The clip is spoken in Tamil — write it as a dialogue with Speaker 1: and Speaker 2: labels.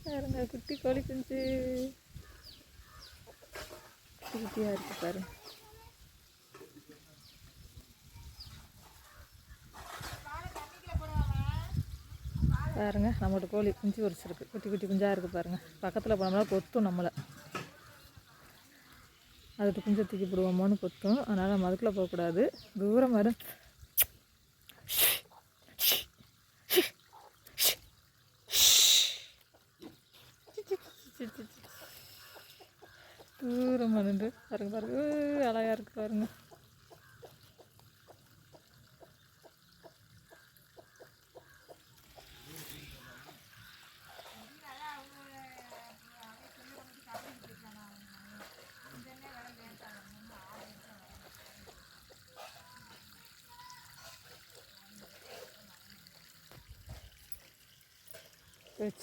Speaker 1: பாருங்க குட்டி கோழி குஞ்சு குட்டியாக இருக்குது பாருங்க. பாருங்க நம்மளோட கோழி குஞ்சு பொரிச்சிருக்கு. குட்டி குட்டி குஞ்சாக இருக்குது பாருங்கள். பக்கத்தில் போனோம்னா கொத்தும் நம்மளை. அதுக்கு குஞ்சை தூக்கி போடுவோமோன்னு கொத்தும். அதனால் நம்ம அதுக்குள்ளே போகக்கூடாது. தூரம் வரும். தூரம் வந்து பாருங்க பாருங்க அழகாக இருக்குது பாருங்க. Good.